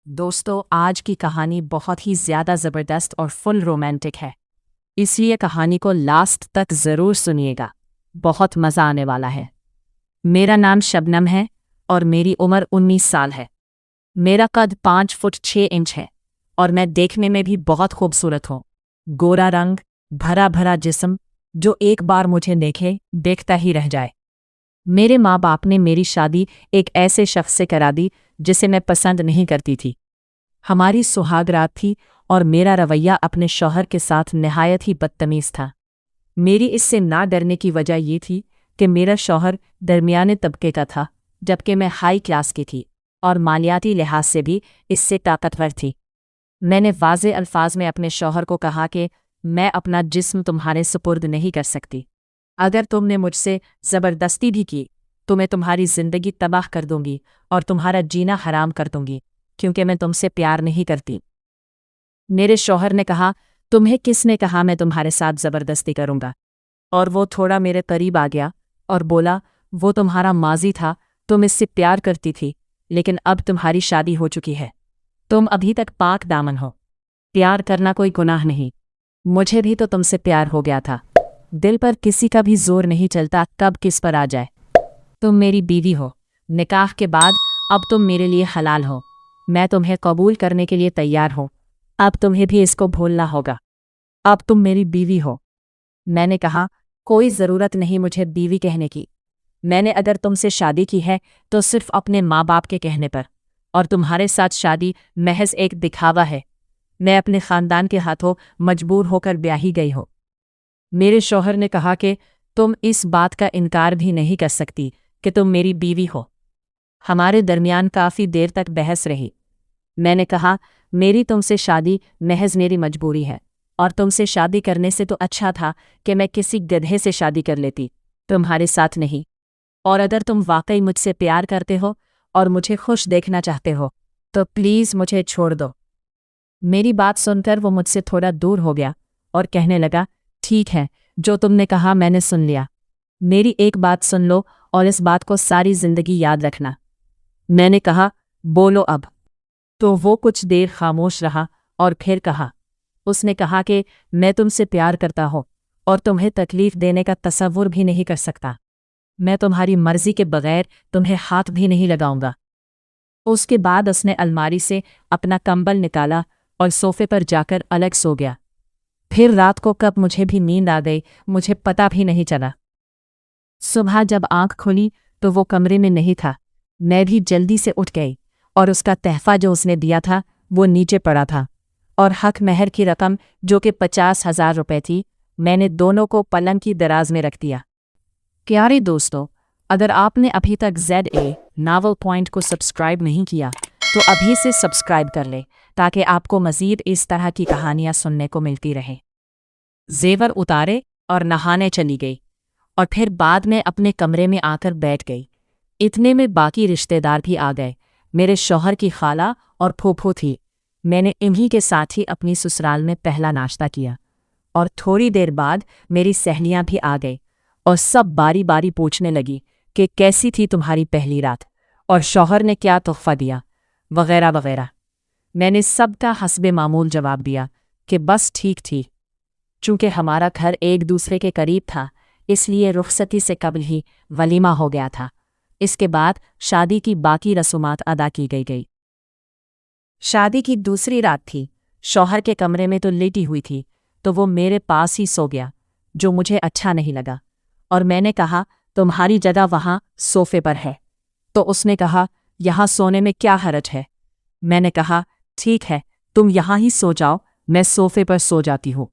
दोस्तों, आज की कहानी बहुत ही ज़्यादा ज़बरदस्त और फुल रोमांटिक है, इसलिए कहानी को लास्ट तक ज़रूर सुनिएगा। बहुत मज़ा आने वाला है। मेरा नाम शबनम है और मेरी उम्र 19 साल है। मेरा कद 5 फुट 6 इंच है और मैं देखने में भी बहुत खूबसूरत हूँ। गोरा रंग, भरा भरा जिस्म, जो एक बार मुझे देखे देखता ही रह जाए। मेरे माँ बाप ने मेरी शादी एक ऐसे शख्स से करा दी जिसे मैं पसंद नहीं करती थी। हमारी सुहाग रात थी और मेरा रवैया अपने शौहर के साथ निहायत ही बदतमीज़ था। मेरी इससे ना डरने की वजह ये थी कि मेरा शौहर दरमियाने तबके का था, जबकि मैं हाई क्लास की थी और मालियाती लिहाज से भी इससे ताकतवर थी। मैंने वाज़े अल्फाज में अपने शौहर को कहा कि मैं अपना जिस्म तुम्हारे सुपुर्द नहीं कर सकती। अगर तुमने मुझसे ज़बरदस्ती भी की तो मैं तुम्हारी ज़िंदगी तबाह कर दूंगी और तुम्हारा जीना हराम कर दूंगी, क्योंकि मैं तुमसे प्यार नहीं करती। मेरे शौहर ने कहा, तुम्हें किसने कहा मैं तुम्हारे साथ ज़बरदस्ती करूंगा? और वो थोड़ा मेरे करीब आ गया और बोला, वो तुम्हारा माजी था, तुम इससे प्यार करती थी, लेकिन अब तुम्हारी शादी हो चुकी है। तुम अभी तक पाक दामन हो। प्यार करना कोई गुनाह नहीं। मुझे भी तो तुमसे प्यार हो गया था। दिल पर किसी का भी जोर नहीं चलता कब किस पर आ जाए। तुम मेरी बीवी हो। निकाह के बाद अब तुम मेरे लिए हलाल हो। मैं तुम्हें कबूल करने के लिए तैयार हूँ। अब तुम्हें भी इसको भूलना होगा। अब तुम मेरी बीवी हो। मैंने कहा, कोई ज़रूरत नहीं मुझे बीवी कहने की। मैंने अगर तुमसे शादी की है तो सिर्फ अपने माँ बाप के कहने पर, और तुम्हारे साथ शादी महज एक दिखावा है। मैं अपने ख़ानदान के हाथों मजबूर होकर ब्याही गई हूँ। मेरे शौहर ने कहा कि तुम इस बात का इनकार भी नहीं कर सकती कि तुम मेरी बीवी हो। हमारे दरमियान काफ़ी देर तक बहस रही। मैंने कहा, मेरी तुमसे शादी महज मेरी मजबूरी है, और तुमसे शादी करने से तो अच्छा था कि मैं किसी गधे से शादी कर लेती, तुम्हारे साथ नहीं। और अगर तुम वाकई मुझसे प्यार करते हो और मुझे खुश देखना चाहते हो तो प्लीज़ मुझे छोड़ दो। मेरी बात सुनकर वो मुझसे थोड़ा दूर हो गया और कहने लगा, ठीक है, जो तुमने कहा मैंने सुन लिया। मेरी एक बात सुन लो और इस बात को सारी ज़िंदगी याद रखना। मैंने कहा, बोलो अब। तो वो कुछ देर खामोश रहा और फिर कहा, उसने कहा कि मैं तुमसे प्यार करता हूँ और तुम्हें तकलीफ़ देने का तसव्वुर भी नहीं कर सकता। मैं तुम्हारी मर्ज़ी के बग़ैर तुम्हें हाथ भी नहीं लगाऊंगा। उसके बाद उसने अलमारी से अपना कंबल निकाला और सोफे पर जाकर अलग सो गया। फिर रात को कब मुझे भी नींद आ गई, मुझे पता भी नहीं चला। सुबह जब आंख खुली तो वो कमरे में नहीं था। मैं भी जल्दी से उठ गई और उसका तहफ़ा जो उसने दिया था वो नीचे पड़ा था, और हक महर की रकम जो कि 50,000 रुपये थी, मैंने दोनों को पलंग की दराज में रख दिया। प्यारे दोस्तों, अगर आपने अभी तक ZA नावल पॉइंट को सब्सक्राइब नहीं किया तो अभी से सब्सक्राइब कर ले, ताकि आपको मज़ीद इस तरह की कहानियाँ सुनने को मिलती रहें। जेवर उतारे और नहाने चली गई और फिर बाद में अपने कमरे में आकर बैठ गई। इतने में बाकी रिश्तेदार भी आ गए। मेरे शौहर की खाला और फूफू थी। मैंने इन्हीं के साथ ही अपनी ससुराल में पहला नाश्ता किया, और थोड़ी देर बाद मेरी सहेलियां भी आ गई और सब बारी बारी पूछने लगी कि कैसी थी तुम्हारी पहली रात और शौहर ने क्या तोहफ़ा दिया, वगैरह वगैरह। मैंने सबका हस्बे मामूल जवाब दिया कि बस ठीक थी। चूँकि हमारा घर एक दूसरे के करीब था, इसलिए रुखसती से कबल ही वलीमा हो गया था। इसके बाद शादी की बाकी रसूमात अदा की गई। शादी की दूसरी रात थी। शौहर के कमरे में तो लेटी हुई थी, तो वो मेरे पास ही सो गया, जो मुझे अच्छा नहीं लगा, और मैंने कहा, तुम्हारी जगह वहाँ सोफे पर है। तो उसने कहा, यहाँ सोने में क्या हरज है? मैंने कहा, ठीक है, तुम यहाँ ही सो जाओ, मैं सोफे पर सो जाती हूँ।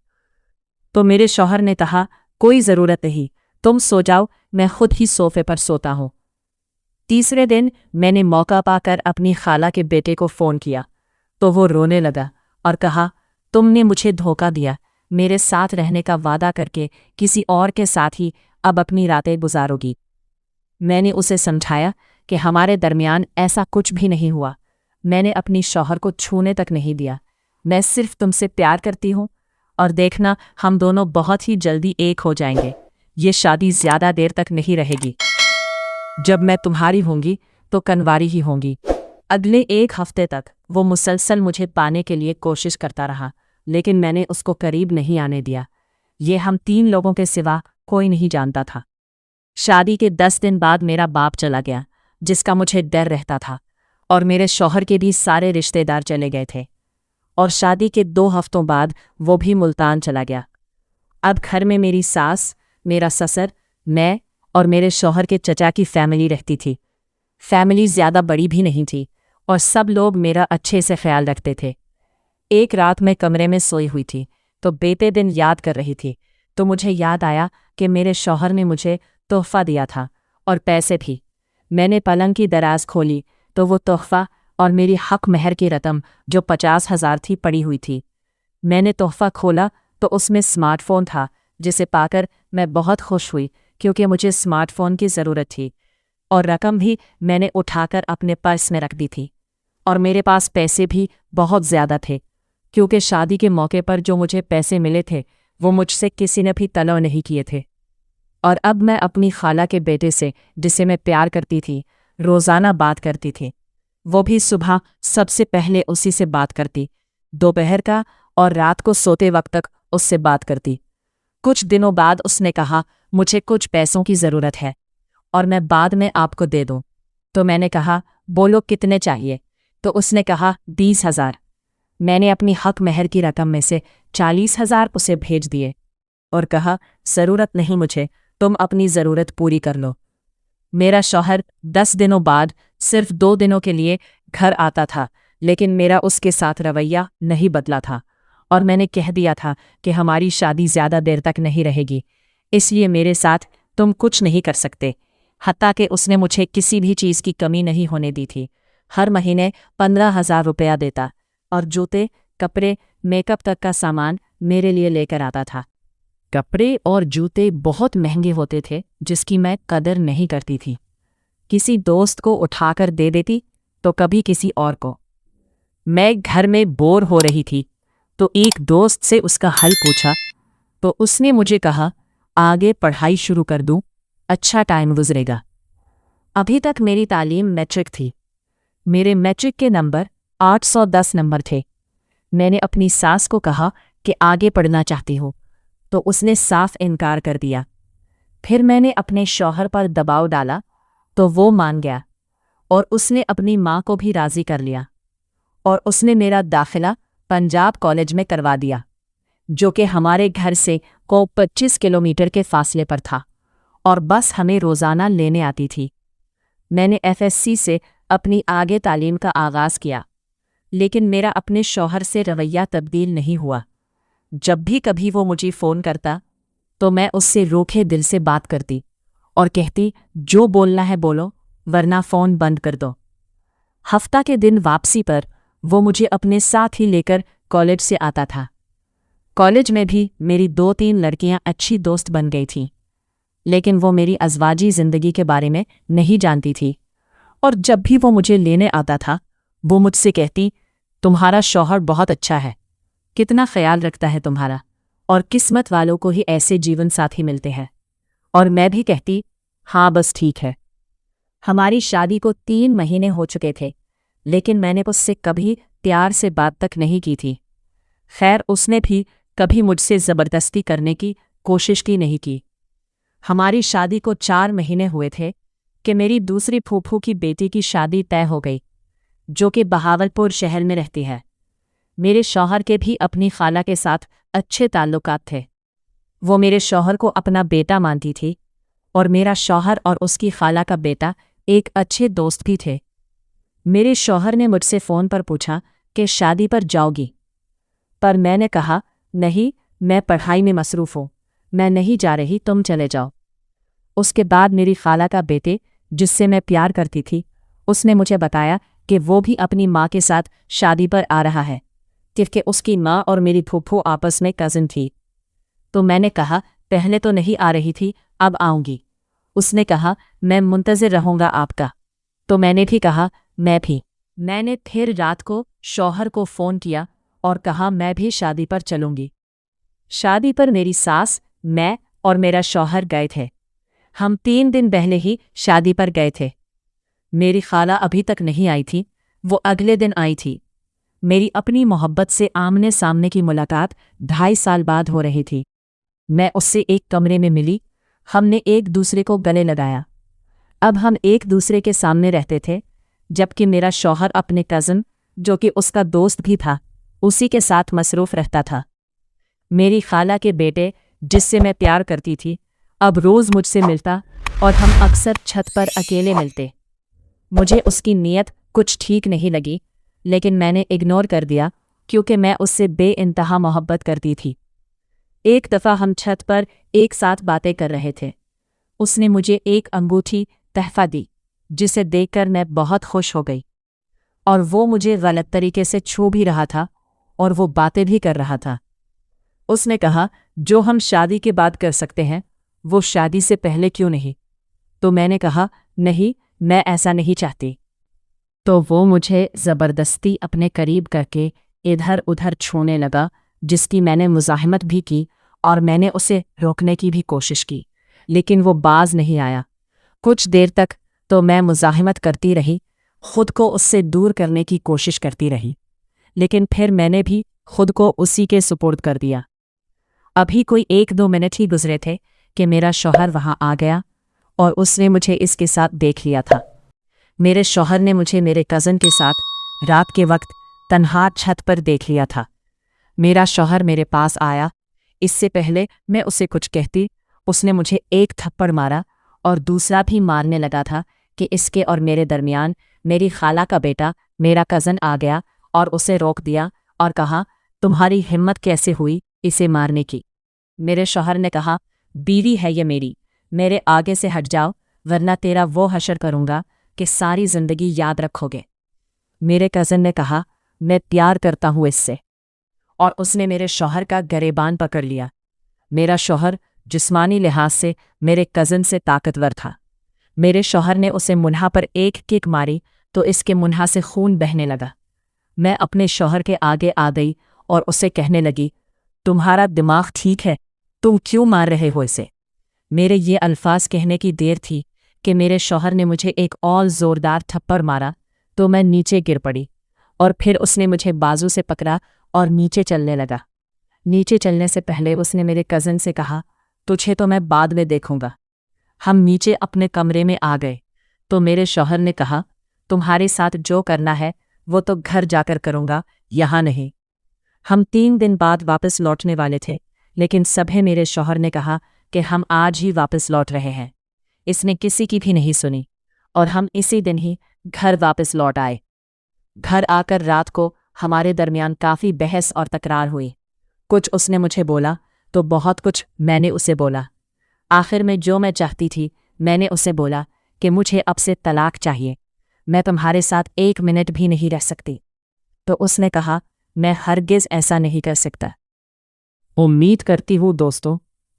तो मेरे शौहर ने कहा, कोई ज़रूरत नहीं, तुम सो जाओ, मैं खुद ही सोफे पर सोता हूँ। तीसरे दिन मैंने मौका पाकर अपनी खाला के बेटे को फ़ोन किया, तो वो रोने लगा और कहा, तुमने मुझे धोखा दिया, मेरे साथ रहने का वादा करके किसी और के साथ ही अब अपनी रातें गुजारोगी। मैंने उसे समझाया कि हमारे दरमियान ऐसा कुछ भी नहीं हुआ। मैंने अपनी शौहर को छूने तक नहीं दिया। मैं सिर्फ तुमसे प्यार करती हूँ, और देखना हम दोनों बहुत ही जल्दी एक हो जाएंगे। ये शादी ज़्यादा देर तक नहीं रहेगी। जब मैं तुम्हारी होंगी तो कनवारी ही होंगी। اگلے 1 ہفتے تک وہ مسلسل مجھے پانے کے لیے کوشش کرتا رہا، لیکن میں نے اس کو قریب نہیں آنے دیا۔ یہ ہم 3 لوگوں کے سوا کوئی نہیں جانتا تھا۔ شادی کے 10 دن بعد میرا باپ چلا گیا، جس کا مجھے ڈر رہتا تھا، اور میرے شوہر کے بھی سارے رشتہ دار چلے گئے تھے، اور شادی کے 2 ہفتوں بعد وہ بھی ملتان چلا گیا۔ اب گھر میں میری ساس، میرا سسر، میں اور میرے شوہر کے چچا کی فیملی رہتی تھی۔ فیملی زیادہ بڑی بھی نہیں تھی، اور سب لوگ میرا اچھے سے خیال رکھتے تھے۔ ایک رات میں کمرے میں سوئی ہوئی تھی تو بیتے دن یاد کر رہی تھی، تو مجھے یاد آیا کہ میرے شوہر نے مجھے تحفہ دیا تھا، اور پیسے بھی۔ میں نے پلنگ کی دراز کھولی تو وہ تحفہ اور میری حق مہر کی رقم جو 50,000 تھی پڑی ہوئی تھی۔ میں نے تحفہ کھولا تو اس میں اسمارٹ فون تھا، جسے پا کر میں بہت خوش ہوئی کیونکہ مجھے اسمارٹ فون کی ضرورت تھی، اور رقم بھی میں نے اٹھا کر اپنے پرس میں رکھ دی تھی، اور میرے پاس پیسے بھی بہت زیادہ تھے، کیونکہ شادی کے موقع پر جو مجھے پیسے ملے تھے وہ مجھ سے کسی نے بھی طلب نہیں کیے تھے۔ اور اب میں اپنی خالہ کے بیٹے سے، جسے میں پیار کرتی تھی، روزانہ بات کرتی تھی۔ وہ بھی صبح سب سے پہلے اسی سے بات کرتی، دوپہر کا اور رات کو سوتے وقت تک اس سے بات کرتی۔ کچھ دنوں بعد اس نے کہا مجھے کچھ پیسوں کی ضرورت ہے اور میں بعد میں آپ کو دے دوں۔ تو میں نے کہا بولو کتنے چاہیے؟ تو اس نے کہا 20,000۔ میں نے اپنی حق مہر کی رقم میں سے 40,000 اسے بھیج دیے اور کہا ضرورت نہیں مجھے، تم اپنی ضرورت پوری کر لو۔ میرا شوہر 10 دنوں بعد صرف 2 دنوں کے لیے گھر آتا تھا، لیکن میرا اس کے ساتھ رویہ نہیں بدلا تھا، اور میں نے کہہ دیا تھا کہ ہماری شادی زیادہ دیر تک نہیں رہے گی، اس لیے میرے ساتھ تم کچھ نہیں کر سکتے۔ حتیٰ کہ اس نے مجھے کسی بھی چیز کی کمی نہیں ہونے دی تھی۔ ہر مہینے 15,000 روپیہ دیتا، اور جوتے، کپڑے، میک اپ تک کا سامان میرے لیے لے کر آتا تھا۔ کپڑے اور جوتے بہت مہنگے ہوتے تھے، جس کی میں قدر نہیں کرتی تھی۔ کسی دوست کو اٹھا کر دے دیتی تو کبھی کسی اور کو۔ میں گھر میں بور ہو رہی تھی تو ایک دوست سے اس کا حل پوچھا تو اس نے مجھے کہا آگے پڑھائی شروع کر دوں، اچھا ٹائم گزرے گا۔ ابھی تک میری تعلیم میٹرک تھی۔ میرے میٹرک کے نمبر 810 نمبر تھے۔ میں نے اپنی ساس کو کہا کہ آگے پڑھنا چاہتی ہوں، تو اس نے صاف انکار کر دیا۔ پھر میں نے اپنے شوہر پر دباؤ ڈالا تو وہ مان گیا، اور اس نے اپنی ماں کو بھی راضی کر لیا، اور اس نے میرا داخلہ پنجاب کالج میں کروا دیا، جو کہ ہمارے گھر سے 25 کلومیٹر کے فاصلے پر تھا، اور بس ہمیں روزانہ لینے آتی تھی۔ میں نے FSC سے اپنی آگے تعلیم کا آغاز کیا، لیکن میرا اپنے شوہر سے رویہ تبدیل نہیں ہوا۔ جب بھی کبھی وہ مجھے فون کرتا تو میں اس سے روکھے دل سے بات کرتی اور کہتی جو بولنا ہے بولو، ورنہ فون بند کر دو۔ ہفتہ کے دن واپسی پر وہ مجھے اپنے ساتھ ہی لے کر کالج سے آتا تھا۔ کالج میں بھی میری 2-3 لڑکیاں اچھی دوست بن گئی تھیں، لیکن وہ میری ازواجی زندگی کے بارے میں نہیں جانتی تھی، اور جب بھی وہ مجھے لینے آتا تھا وہ مجھ سے کہتی تمہارا شوہر بہت اچھا ہے، کتنا خیال رکھتا ہے تمہارا، اور قسمت والوں کو ہی ایسے جیون ساتھی ملتے ہیں۔ اور میں بھی کہتی ہاں بس ٹھیک ہے۔ ہماری شادی کو 3 مہینے ہو چکے تھے، لیکن میں نے اس سے کبھی پیار سے بات تک نہیں کی تھی۔ خیر اس نے بھی کبھی مجھ سے زبردستی کرنے کی کوشش کی نہیں کی۔ ہماری شادی کو 4 مہینے ہوئے تھے کہ میری دوسری پھوپھو کی بیٹی کی شادی طے ہو گئی، جو کہ بہاولپور شہر میں رہتی ہے۔ میرے شوہر کے بھی اپنی خالہ کے ساتھ اچھے تعلقات تھے۔ وہ میرے شوہر کو اپنا بیٹا مانتی تھی، اور میرا شوہر اور اس کی خالہ کا بیٹا ایک اچھے دوست بھی تھے۔ میرے شوہر نے مجھ سے فون پر پوچھا کہ شادی پر جاؤ گی، پر میں نے کہا نہیں، میں پڑھائی میں مصروف ہوں، میں نہیں جا رہی، تم چلے جاؤ۔ اس کے بعد میری خالہ کا بیٹے، جس سے میں پیار کرتی تھی، اس نے مجھے بتایا کہ وہ بھی اپنی ماں کے ساتھ شادی پر آ رہا ہے، کیونکہ اس کی ماں اور میری پھوپھو آپس میں کزن تھی۔ تو میں نے کہا پہلے تو نہیں آ رہی تھی، اب آؤں گی۔ اس نے کہا میں منتظر رہوں گا آپ کا، تو میں نے بھی کہا میں بھی۔ میں نے پھر رات کو شوہر کو فون کیا اور کہا میں بھی شادی پر چلوں گی۔ شادی پر میری ساس، میں اور میرا شوہر گئے تھے۔ ہم 3 دن پہلے ہی شادی پر گئے تھے۔ میری خالہ ابھی تک نہیں آئی تھی، وہ اگلے دن آئی تھی۔ میری اپنی محبت سے آمنے سامنے کی ملاقات 2.5 سال بعد ہو رہی تھی۔ میں اس سے ایک کمرے میں ملی، ہم نے ایک دوسرے کو گلے لگایا۔ اب ہم ایک دوسرے کے سامنے رہتے تھے، جبکہ میرا شوہر اپنے کزن، جو کہ اس کا دوست بھی تھا، اسی کے ساتھ مصروف رہتا تھا۔ میری خالہ کے بیٹے، جس سے میں پیار کرتی تھی، اب روز مجھ سے ملتا اور ہم اکثر چھت پر اکیلے ملتے۔ مجھے اس کی نیت کچھ ٹھیک نہیں لگی، لیکن میں نے اگنور کر دیا کیونکہ میں اس سے بے انتہا محبت کرتی تھی۔ ایک دفعہ ہم چھت پر ایک ساتھ باتیں کر رہے تھے۔ اس نے مجھے ایک انگوٹھی تحفہ دی، جسے دیکھ کر میں بہت خوش ہو گئی، اور وہ مجھے غلط طریقے سے چھو بھی رہا تھا اور وہ باتیں بھی کر رہا تھا۔ اس نے کہا، جو ہم شادی کے بعد کر سکتے ہیں وہ شادی سے پہلے کیوں نہیں؟ تو میں نے کہا، نہیں، میں ایسا نہیں چاہتی۔ تو وہ مجھے زبردستی اپنے قریب کر کے ادھر ادھر چھونے لگا، جس کی میں نے مزاحمت بھی کی اور میں نے اسے روکنے کی بھی کوشش کی، لیکن وہ باز نہیں آیا۔ کچھ دیر تک تو میں مزاحمت کرتی رہی، خود کو اس سے دور کرنے کی کوشش کرتی رہی، لیکن پھر میں نے بھی خود کو اسی کے سپرد کر دیا۔ ابھی کوئی 1-2 منٹ ہی گزرے تھے کہ میرا شوہر وہاں آ گیا اور اس نے مجھے اس کے ساتھ دیکھ لیا تھا۔ میرے شوہر نے مجھے میرے کزن کے ساتھ رات کے وقت تنہا چھت پر دیکھ لیا تھا۔ میرا شوہر میرے پاس آیا۔ اس سے پہلے میں اسے کچھ کہتی، اس نے مجھے ایک تھپڑ مارا اور دوسرا بھی مارنے لگا تھا کہ اس کے اور میرے درمیان میری خالہ کا بیٹا، میرا کزن، آ گیا اور اسے روک دیا اور کہا، تمہاری ہمت کیسے ہوئی اسے مارنے کی؟ میرے شوہر نے کہا، بیوی ہے یہ میری، میرے آگے سے ہٹ جاؤ ورنہ تیرا وہ حشر کروں گا کہ ساری زندگی یاد رکھو گے۔ میرے کزن نے کہا، میں پیار کرتا ہوں اس سے، اور اس نے میرے شوہر کا گریبان پکڑ لیا۔ میرا شوہر جسمانی لحاظ سے میرے کزن سے طاقتور تھا۔ میرے شوہر نے اسے منہا پر ایک کک ماری تو اس کے منہا سے خون بہنے لگا۔ میں اپنے شوہر کے آگے آ گئی اور اسے کہنے لگی، تمہارا دماغ ٹھیک ہے؟ تم کیوں مار رہے ہو اسے؟ میرے یہ الفاظ کہنے کی دیر تھی کہ میرے شوہر نے مجھے ایک اور زوردار تھپڑ مارا تو میں نیچے گر پڑی، اور پھر اس نے مجھے بازو سے پکڑا اور نیچے چلنے لگا۔ نیچے چلنے سے پہلے اس نے میرے کزن سے کہا، تجھے تو میں بعد میں دیکھوں گا۔ ہم نیچے اپنے کمرے میں آ گئے تو میرے شوہر نے کہا، تمہارے ساتھ جو کرنا ہے وہ تو گھر جا کر کروں گا، یہاں نہیں۔ ہم 3 دن بعد واپس لوٹنے والے تھے، لیکن صبح میرے شوہر نے کہا کہ ہم آج ہی واپس لوٹ رہے ہیں۔ اس نے کسی کی بھی نہیں سنی اور ہم اسی دن ہی گھر واپس لوٹ آئے۔ گھر آ کر رات کو ہمارے درمیان کافی بحث اور تکرار ہوئی۔ کچھ اس نے مجھے بولا تو بہت کچھ میں نے اسے بولا۔ آخر میں جو میں چاہتی تھی میں نے اسے بولا کہ مجھے اب سے طلاق چاہیے، میں تمہارے ساتھ 1 منٹ بھی نہیں رہ سکتی۔ تو اس نے کہا، میں ہرگز ایسا نہیں کر سکتا۔ امید کرتی ہوں دوستو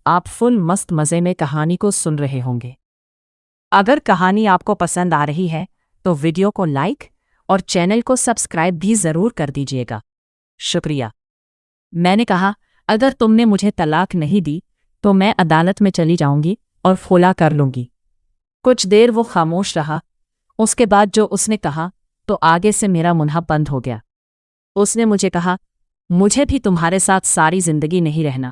آپ فل مست مزے میں کہانی کو سن رہے ہوں گے۔ اگر کہانی آپ کو پسند آ رہی ہے تو ویڈیو کو لائک اور چینل کو سبسکرائب بھی ضرور کر دیجیے گا۔ شکریہ۔ میں نے کہا، اگر تم نے مجھے طلاق نہیں دی تو میں عدالت میں چلی جاؤں گی اور خلا کر لوں گی۔ کچھ دیر وہ خاموش رہا، اس کے بعد جو اس نے کہا تو آگے سے میرا منہ بند ہو گیا۔ اس نے مجھے کہا، مجھے بھی تمہارے ساتھ ساری زندگی نہیں رہنا،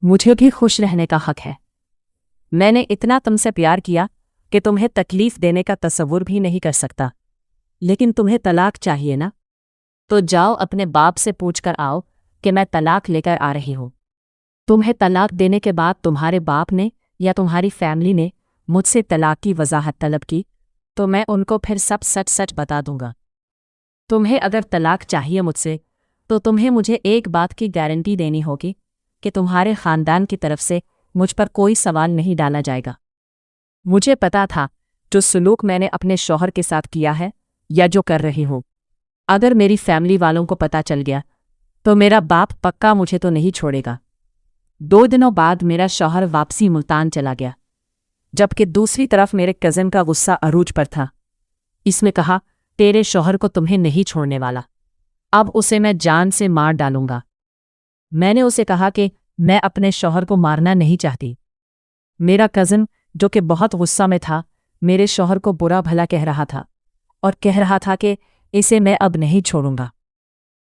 مجھے بھی خوش رہنے کا حق ہے۔ میں نے اتنا تم سے پیار کیا کہ تمہیں تکلیف دینے کا تصور بھی نہیں کر سکتا، لیکن تمہیں طلاق چاہیے نا؟ تو جاؤ اپنے باپ سے پوچھ کر آؤ کہ میں طلاق لے کر آ رہی ہوں۔ تمہیں طلاق دینے کے بعد تمہارے باپ نے یا تمہاری فیملی نے مجھ سے طلاق کی وضاحت طلب کی تو میں ان کو پھر سب سچ سچ بتا دوں گا۔ تمہیں اگر طلاق چاہیے مجھ سے تو تمہیں مجھے ایک بات کی گارنٹی دینی ہوگی کہ تمہارے خاندان کی طرف سے مجھ پر کوئی سوال نہیں ڈالا جائے گا۔ مجھے پتا تھا جو سلوک میں نے اپنے شوہر کے ساتھ کیا ہے یا جو کر رہی ہوں، اگر میری فیملی والوں کو پتا چل گیا تو میرا باپ پکا مجھے تو نہیں چھوڑے گا۔ 2 دنوں بعد میرا شوہر واپسی ملتان چلا گیا، جبکہ دوسری طرف میرے کزن کا غصہ عروج پر تھا۔ اس نے کہا، تیرے شوہر کو تمہیں نہیں چھوڑنے والا، اب اسے میں جان سے مار ڈالوں گا۔ میں نے اسے کہا کہ میں اپنے شوہر کو مارنا نہیں چاہتی۔ میرا کزن، جو کہ بہت غصہ میں تھا، میرے شوہر کو برا بھلا کہہ رہا تھا اور کہہ رہا تھا کہ इसे मैं अब नहीं छोड़ूंगा।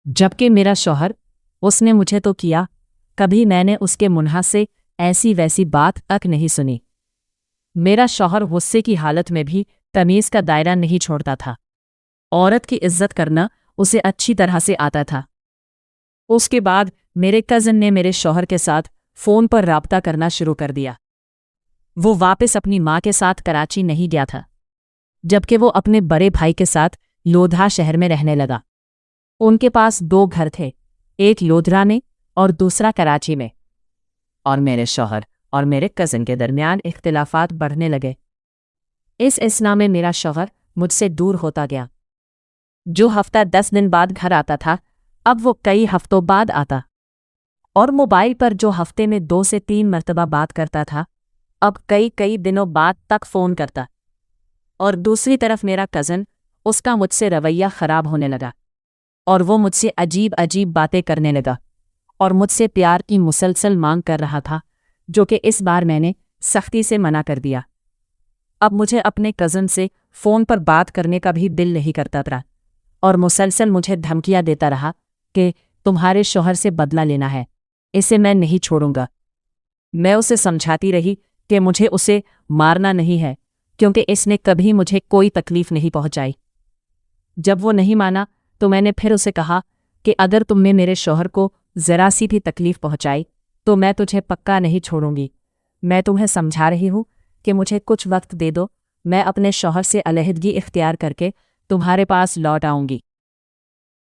जबकि मेरा शौहर, उसने मुझे तो किया, कभी मैंने उसके मुंह से ऐसी वैसी बात तक नहीं सुनी। मेरा शौहर गुस्से की हालत में भी तमीज़ का दायरा नहीं छोड़ता था। औरत की इज्जत करना उसे अच्छी तरह से आता था। उसके बाद मेरे कज़न ने मेरे शौहर के साथ फ़ोन पर राब्ता करना शुरू कर दिया। वो वापस अपनी माँ के साथ कराची नहीं गया था, जबकि वो अपने बड़े भाई के साथ लोधा शहर में रहने लगा। उनके पास 2 घर थे, एक लोधरा में और दूसरा कराची में। और मेरे शौहर और मेरे कज़न के दरमियान इख्तिलाफात बढ़ने लगे। इस असना में मेरा शौहर मुझसे दूर होता गया। जो हफ्ता 10 दिन बाद घर आता था, अब वो कई हफ्तों बाद आता। और मोबाइल पर जो हफ्ते में 2 से 3 मरतबा बात करता था, अब कई दिनों बाद तक फ़ोन करता। और दूसरी तरफ मेरा कज़न, उसका मुझसे रवैया ख़राब होने लगा और वो मुझसे अजीब अजीब बातें करने लगा और मुझसे प्यार की मुसलसल मांग कर रहा था, जो कि इस बार मैंने सख्ती से मना कर दिया। अब मुझे अपने कज़न से फ़ोन पर बात करने का भी दिल नहीं करता था और मुसलसल मुझे धमकियां देता रहा कि तुम्हारे शौहर से बदला लेना है, इसे मैं नहीं छोड़ूंगा। मैं उसे समझाती रही कि मुझे उसे मारना नहीं है, क्योंकि इसने कभी मुझे कोई तकलीफ़ नहीं पहुंचाई। जब वो नहीं माना तो मैंने फिर उसे कहा कि अगर तुमने मेरे शौहर को ज़रा सी भी तकलीफ़ पहुंचाई तो मैं तुझे पक्का नहीं छोड़ूंगी। मैं तुम्हें समझा रही हूँ कि मुझे कुछ वक्त दे दो, मैं अपने शौहर से अलहदगी इख्तियार करके तुम्हारे पास लौट आऊँगी।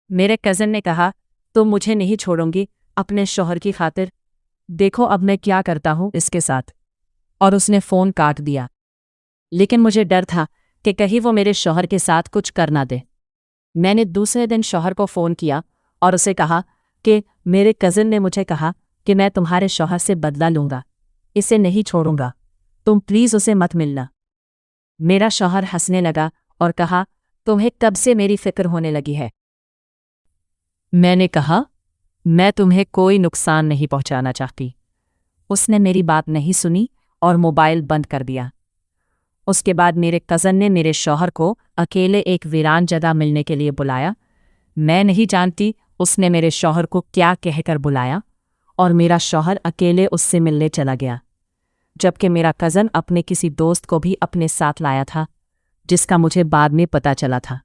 मेरे कज़न ने कहा, तुम मुझे नहीं छोड़ूंगी अपने शौहर की खातिर? देखो अब मैं क्या करता हूँ इसके साथ। और उसने फ़ोन काट दिया। लेकिन मुझे डर था कि कहीं वो मेरे शौहर के साथ कुछ कर ना दे। मैंने दूसरे दिन शौहर को फ़ोन किया और उसे कहा कि मेरे कज़न ने मुझे कहा कि मैं तुम्हारे शौहर से बदला लूँगा, इसे नहीं छोड़ूंगा, तुम प्लीज़ उसे मत मिलना। मेरा शौहर हंसने लगा और कहा, तुम्हें कब से मेरी फ़िक्र होने लगी है? मैंने कहा, मैं तुम्हें कोई नुकसान नहीं पहुंचाना चाहती। उसने मेरी बात नहीं सुनी और मोबाइल बंद कर दिया। उसके बाद मेरे कज़न ने मेरे शौहर को अकेले एक वीरान जगह मिलने के लिए बुलाया। मैं नहीं जानती उसने मेरे शौहर को क्या कहकर बुलाया, और मेरा शौहर अकेले उससे मिलने चला गया, जबकि मेरा कज़न अपने किसी दोस्त को भी अपने साथ लाया था, जिसका मुझे बाद में पता चला था।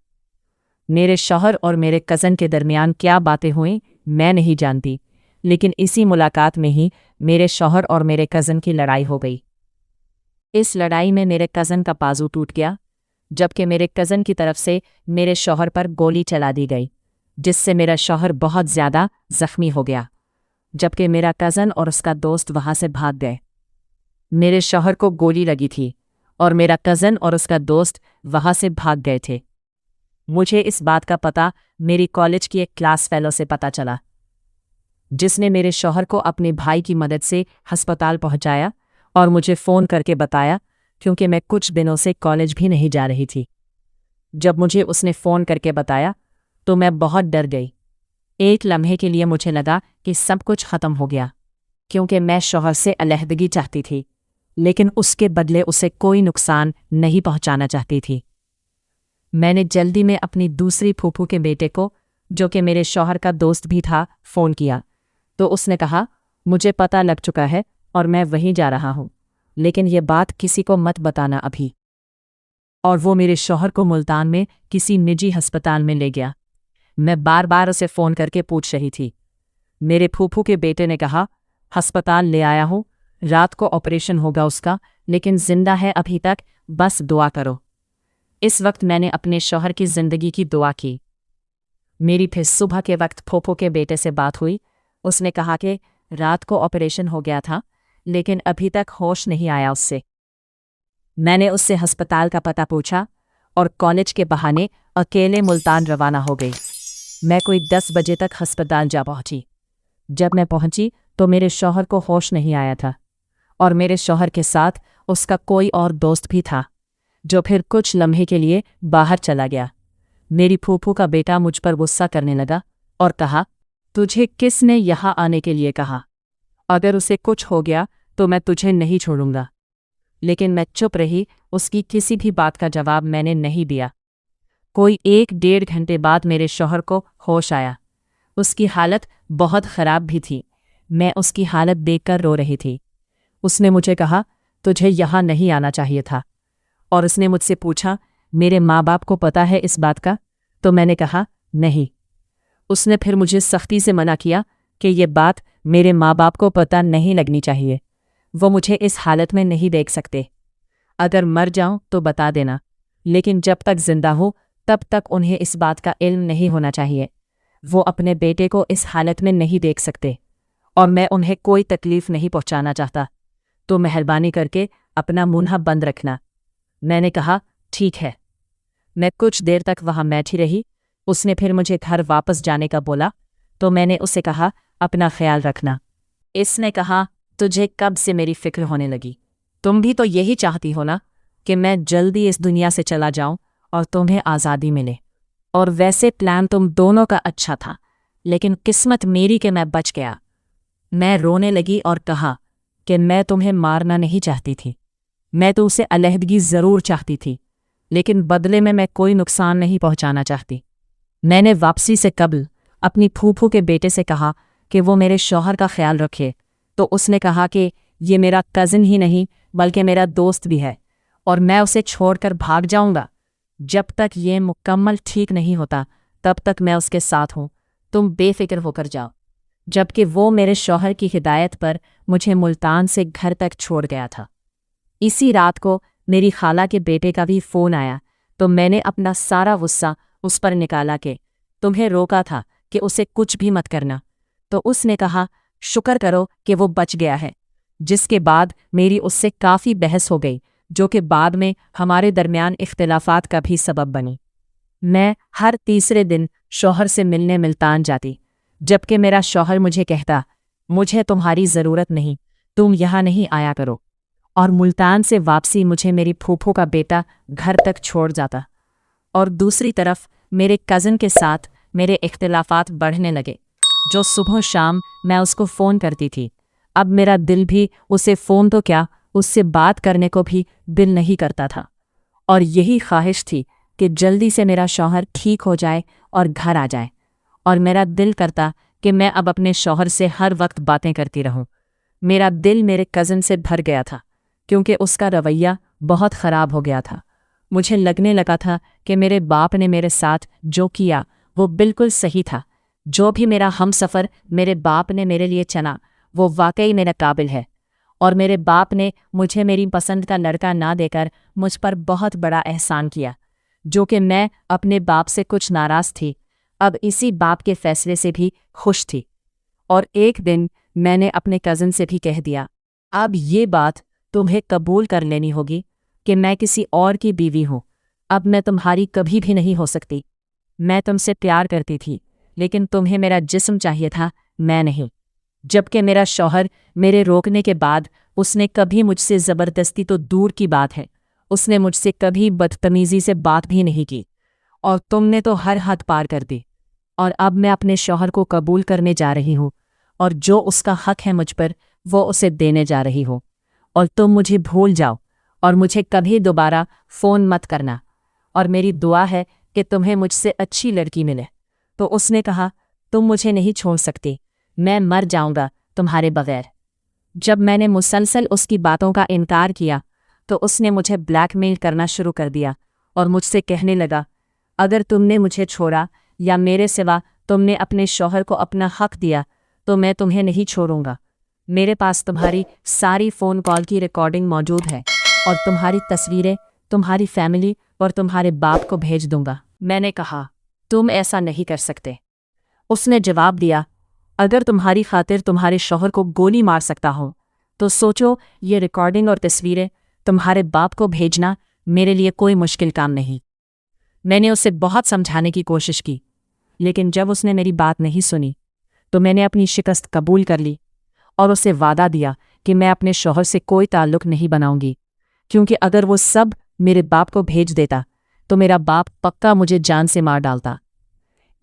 मेरे शौहर और मेरे कज़न के दरमियान क्या बातें हुईं मैं नहीं जानती, लेकिन इसी मुलाकात में ही मेरे शौहर और मेरे कज़न की लड़ाई हो गई। इस लड़ाई में मेरे कज़न का बाजू टूट गया, जबकि मेरे कज़न की तरफ से मेरे शौहर पर गोली चला दी गई, जिससे मेरा शौहर बहुत ज़्यादा ज़ख्मी हो गया, जबकि मेरा कज़न और उसका दोस्त वहाँ से भाग गए। मेरे शौहर को गोली लगी थी और मेरा कज़न और उसका दोस्त वहाँ से भाग गए थे। मुझे इस बात का पता मेरी कॉलेज की एक क्लास फेलो से पता चला, जिसने मेरे शौहर को अपने भाई की मदद से अस्पताल पहुंचाया और मुझे फ़ोन करके बताया, क्योंकि मैं कुछ दिनों से कॉलेज भी नहीं जा रही थी। जब मुझे उसने फ़ोन करके बताया तो मैं बहुत डर गई। एक लम्हे के लिए मुझे लगा कि सब कुछ ख़त्म हो गया, क्योंकि मैं शौहर से अलहदगी चाहती थी, लेकिन उसके बदले उसे कोई नुकसान नहीं पहुंचाना चाहती थी। मैंने जल्दी में अपनी दूसरी फूफू के बेटे को, जो कि मेरे शौहर का दोस्त भी था, फ़ोन किया तो उसने कहा, मुझे पता लग चुका है और मैं वहीं जा रहा हूँ, लेकिन ये बात किसी को मत बताना अभी। और वो मेरे शौहर को मुल्तान में किसी निजी अस्पताल में ले गया। मैं बार बार उसे फ़ोन करके पूछ रही थी। मेरे फूफू के बेटे ने कहा, अस्पताल ले आया हूँ, रात को ऑपरेशन होगा उसका, लेकिन जिंदा है अभी तक, बस दुआ करो। इस वक्त मैंने अपने शौहर की ज़िंदगी की दुआ की। मेरी फिर सुबह के वक्त फूफू के बेटे से बात हुई। उसने कहा कि रात को ऑपरेशन हो गया था, लेकिन अभी तक होश नहीं आया उससे। मैंने उससे अस्पताल का पता पूछा और कॉलेज के बहाने अकेले मुल्तान रवाना हो गई। मैं कोई 10 बजे तक अस्पताल जा पहुंची। जब मैं पहुंची तो मेरे शौहर को होश नहीं आया था, और मेरे शौहर के साथ उसका कोई और दोस्त भी था, जो फिर कुछ लम्हे के लिए बाहर चला गया। मेरी फूफू का बेटा मुझ पर गुस्सा करने लगा और कहा, तुझे किसने यहाँ आने के लिए कहा? अगर उसे कुछ हो गया तो मैं तुझे नहीं छोड़ूंगा। लेकिन मैं चुप रही, उसकी किसी भी बात का जवाब मैंने नहीं दिया। कोई 1-1.5 घंटे बाद मेरे शौहर को होश आया। उसकी हालत बहुत ख़राब भी थी। मैं उसकी हालत देखकर रो रही थी। उसने मुझे कहा, तुझे यहाँ नहीं आना चाहिए था। और उसने मुझसे पूछा, मेरे माँ बाप को पता है इस बात का? तो मैंने कहा, नहीं। उसने फिर मुझे सख्ती से मना किया कि ये बात मेरे माँ बाप को पता नहीं लगनी चाहिए। वो मुझे इस हालत में नहीं देख सकते। अगर मर जाऊं तो बता देना, लेकिन जब तक जिंदा हो तब तक उन्हें इस बात का इल्म नहीं होना चाहिए। वो अपने बेटे को इस हालत में नहीं देख सकते और मैं उन्हें कोई तकलीफ नहीं पहुंचाना चाहता। तो मेहरबानी करके अपना मुंह बंद रखना। मैंने कहा, ठीक है। मैं कुछ देर तक वहाँ बैठी रही। उसने फिर मुझे घर वापस जाने का बोला तो मैंने उसे कहा, अपना ख्याल रखना। इसने कहा, तुझे कब से मेरी फिक्र होने लगी? तुम भी तो यही चाहती हो ना कि मैं जल्दी इस दुनिया से चला जाऊं और तुम्हें आज़ादी मिले। और वैसे प्लान तुम दोनों का अच्छा था, लेकिन किस्मत मेरी कि मैं बच गया। मैं रोने लगी और कहा कि मैं तुम्हें मारना नहीं चाहती थी। मैं तो उसे अलहदगी ज़रूर चाहती थी, लेकिन बदले में मैं कोई नुकसान नहीं पहुंचाना चाहती। मैंने वापसी से कबल अपनी फूफू के बेटे से कहा कि वो मेरे शौहर का ख्याल रखे, तो उसने कहा कि ये मेरा कज़न ही नहीं बल्कि मेरा दोस्त भी है और मैं उसे छोड़कर भाग जाऊंगा। जब तक ये मुकम्मल ठीक नहीं होता तब तक मैं उसके साथ हूँ, तुम बेफिक्र होकर जाओ। जबकि वो मेरे शौहर की हिदायत पर मुझे मुल्तान से घर तक छोड़ गया था। इसी रात को मेरी खाला के बेटे का भी फ़ोन आया तो मैंने अपना सारा गुस्सा उस पर निकाला कि तुम्हें रोका था कि उसे कुछ भी मत करना। तो उसने कहा, शुक्र करो कि वो बच गया है। जिसके बाद मेरी उससे काफ़ी बहस हो गई, जो कि बाद में हमारे दरमियान इख्तिलाफात का भी सबब बनी। मैं हर तीसरे दिन शौहर से मिलने मुल्तान जाती, जबकि मेरा शौहर मुझे कहता, मुझे तुम्हारी ज़रूरत नहीं, तुम यहाँ नहीं आया करो। और मुल्तान से वापसी मुझे मेरी फूफू का बेटा घर तक छोड़ जाता। और दूसरी तरफ मेरे कज़न के साथ मेरे इख्तिलाफात बढ़ने लगे। जो सुबह शाम मैं उसको फ़ोन करती थी, अब मेरा दिल भी उसे फ़ोन तो क्या, उससे बात करने को भी दिल नहीं करता था। और यही ख्वाहिश थी कि जल्दी से मेरा शौहर ठीक हो जाए और घर आ जाए। और मेरा दिल करता कि मैं अब अपने शौहर से हर वक्त बातें करती रहूं। मेरा दिल मेरे कज़न से भर गया था, क्योंकि उसका रवैया बहुत ख़राब हो गया था। मुझे लगने लगा था कि मेरे बाप ने मेरे साथ जो किया वो बिल्कुल सही था। जो भी मेरा हमसफ़र मेरे बाप ने मेरे लिए चुना वो वाकई मेरे काबिल है। और मेरे बाप ने मुझे मेरी पसंद का लड़का ना देकर मुझ पर बहुत बड़ा एहसान किया, जो कि मैं अपने बाप से कुछ नाराज़ थी, अब इसी बाप के फ़ैसले से भी खुश थी। और एक दिन मैंने अपने कज़न से भी कह दिया, अब ये बात तुम्हें कबूल कर लेनी होगी कि मैं किसी और की बीवी हूँ। अब मैं तुम्हारी कभी भी नहीं हो सकती। मैं तुमसे प्यार करती थी, लेकिन तुम्हें मेरा जिस्म चाहिए था, मैं नहीं। जबकि मेरा शौहर मेरे रोकने के बाद उसने कभी मुझसे ज़बरदस्ती तो दूर की बात है, उसने मुझसे कभी बदतमीज़ी से बात भी नहीं की। और तुमने तो हर हद पार कर दी। और अब मैं अपने शौहर को कबूल करने जा रही हूँ और जो उसका हक है मुझ पर वो उसे देने जा रही हूँ। और तुम मुझे भूल जाओ और मुझे कभी दोबारा फ़ोन मत करना। और मेरी दुआ है कि तुम्हें मुझसे अच्छी लड़की मिले। तो उसने कहा, तुम मुझे नहीं छोड़ सकती, मैं मर जाऊंगा तुम्हारे बगैर। जब मैंने मुसलसल उसकी बातों का इनकार किया तो उसने मुझे ब्लैकमेल करना शुरू कर दिया और मुझसे कहने लगा, अगर तुमने मुझे छोड़ा या मेरे सिवा तुमने अपने शौहर को अपना हक दिया तो मैं तुम्हें नहीं छोड़ूंगा। मेरे पास तुम्हारी सारी फ़ोन कॉल की रिकॉर्डिंग मौजूद है और तुम्हारी तस्वीरें तुम्हारी फैमिली और तुम्हारे बाप को भेज दूंगा। मैंने कहा, तुम ऐसा नहीं कर सकते। उसने जवाब दिया, अगर तुम्हारी खातिर तुम्हारे शौहर को गोली मार सकता हो तो सोचो ये रिकॉर्डिंग और तस्वीरें तुम्हारे बाप को भेजना मेरे लिए कोई मुश्किल काम नहीं। मैंने उसे बहुत समझाने की कोशिश की, लेकिन जब उसने मेरी बात नहीं सुनी तो मैंने अपनी शिकस्त कबूल कर ली और उसे वादा दिया कि मैं अपने शौहर से कोई ताल्लुक़ नहीं बनाऊंगी, क्योंकि अगर वो सब मेरे बाप को भेज देता तो मेरा बाप पक्का मुझे जान से मार डालता।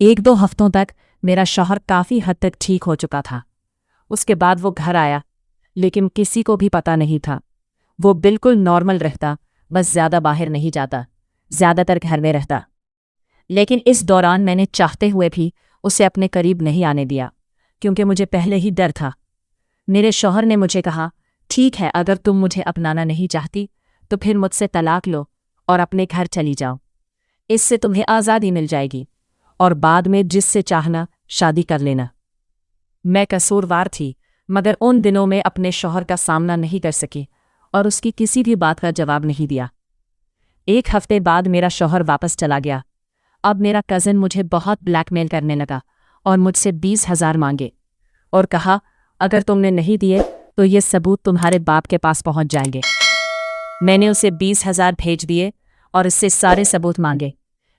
1-2 हफ्तों तक मेरा शौहर काफ़ी हद तक ठीक हो चुका था। उसके बाद वो घर आया, लेकिन किसी को भी पता नहीं था। वो बिल्कुल नॉर्मल रहता, बस ज़्यादा बाहर नहीं जाता, ज़्यादातर घर में रहता। लेकिन इस दौरान मैंने चाहते हुए भी उसे अपने करीब नहीं आने दिया, क्योंकि मुझे पहले ही डर था। मेरे शौहर ने मुझे कहा, ठीक है, अगर तुम मुझे अपनाना नहीं चाहती तो फिर मुझसे तलाक लो और अपने घर चली जाओ। इससे तुम्हें आज़ादी मिल जाएगी और बाद में जिससे चाहना शादी कर लेना। मैं कसूरवार थी, मगर उन दिनों में अपने शौहर का सामना नहीं कर सकी और उसकी किसी भी बात का जवाब नहीं दिया। एक हफ्ते बाद मेरा शौहर वापस चला गया। अब मेरा कज़न मुझे बहुत ब्लैकमेल करने लगा और मुझसे 20,000 मांगे और कहा, अगर तुमने नहीं दिए तो ये सबूत तुम्हारे बाप के पास पहुंच जाएंगे। मैंने उसे 20,000 भेज दिए और इससे सारे सबूत मांगे,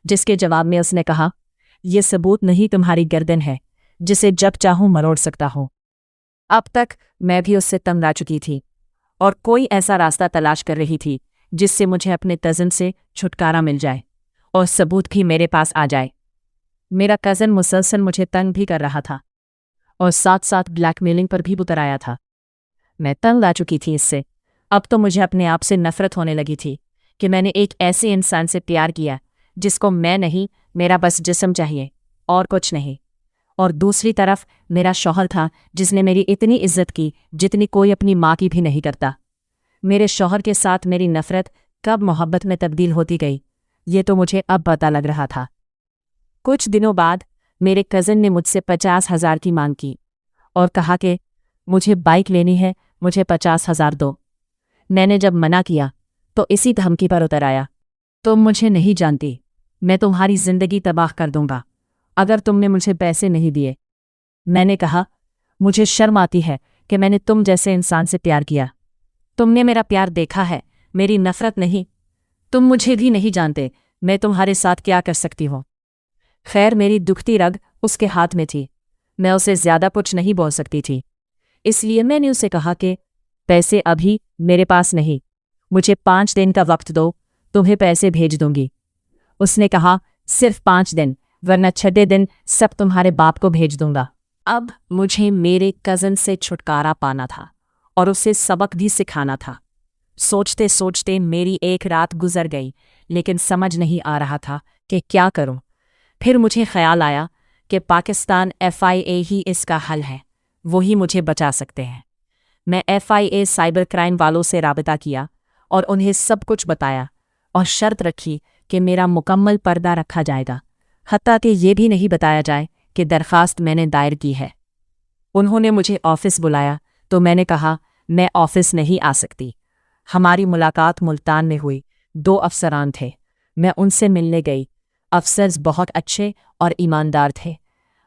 जिसके जवाब में उसने कहा, ये सबूत नहीं, तुम्हारी गर्दन है जिसे जब चाहूं मरोड़ सकता हूं। अब तक मैं भी उससे तंग आ चुकी थी और कोई ऐसा रास्ता तलाश कर रही थी जिससे मुझे अपने कज़न से छुटकारा मिल जाए और सबूत भी मेरे पास आ जाए। मेरा कज़न मुसलसल मुझे तंग भी कर रहा था और साथ साथ ब्लैकमेलिंग पर भी उतर आया था। मैं तंग आ चुकी थी इससे। अब तो मुझे अपने आप से नफरत होने लगी थी कि मैंने एक ऐसे इंसान से प्यार किया जिसको मैं नहीं, मेरा बस जिस्म चाहिए और कुछ नहीं। और दूसरी तरफ मेरा शौहर था जिसने मेरी इतनी इज्जत की जितनी कोई अपनी माँ की भी नहीं करता। मेरे शौहर के साथ मेरी नफरत कब मोहब्बत में तब्दील होती गई, ये तो मुझे अब पता लग रहा था। कुछ दिनों बाद मेरे कज़न ने मुझसे 50,000 की मांग की और कहा कि मुझे बाइक लेनी है, मुझे 50,000 दो। मैंने जब मना किया तो इसी धमकी पर उतर आया, तुम मुझे नहीं जानती, मैं तुम्हारी ज़िंदगी तबाह कर दूंगा अगर तुमने मुझे पैसे नहीं दिए। मैंने कहा, मुझे शर्म आती है कि मैंने तुम जैसे इंसान से प्यार किया। तुमने मेरा प्यार देखा है, मेरी नफरत नहीं। तुम मुझे भी नहीं जानते, मैं तुम्हारे साथ क्या कर सकती हूँ। खैर, मेरी दुखती रग उसके हाथ में थी, मैं उसे ज़्यादा कुछ नहीं बोल सकती थी। इसलिए मैंने उसे कहा कि पैसे अभी मेरे पास नहीं, मुझे 5 दिन का वक्त दो, तुम्हें पैसे भेज दूंगी। उसने कहा, सिर्फ 5 दिन, वरना 6 दिन सब तुम्हारे बाप को भेज दूंगा। अब मुझे मेरे कज़न से छुटकारा पाना था और उसे सबक भी सिखाना था। सोचते सोचते मेरी एक रात गुजर गई, लेकिन समझ नहीं आ रहा था कि क्या करूं। फिर मुझे ख्याल आया कि पाकिस्तान FIA ही इसका हल है, वही मुझे बचा सकते हैं। मैं FIA साइबर क्राइम वालों से राबता किया और उन्हें सब कुछ बताया और शर्त रखी कि मेरा मुकम्मल पर्दा रखा जाएगा, हत्ता कि ये भी नहीं बताया जाए कि दरख्वास्त मैंने दायर की है। उन्होंने मुझे ऑफिस बुलाया तो मैंने कहा, मैं ऑफिस नहीं आ सकती। हमारी मुलाकात मुल्तान में हुई। 2 अफसरान थे, मैं उनसे मिलने गई। अफसर बहुत अच्छे और ईमानदार थे